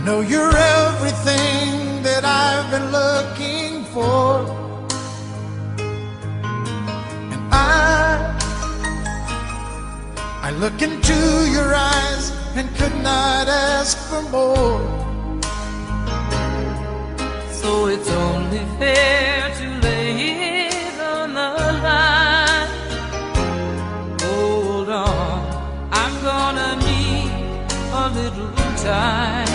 know you're everything that I've been looking for, and I look into your eyes and could not ask for more. So it's only fair to lay it on the line. Hold on, I'm gonna need a little time.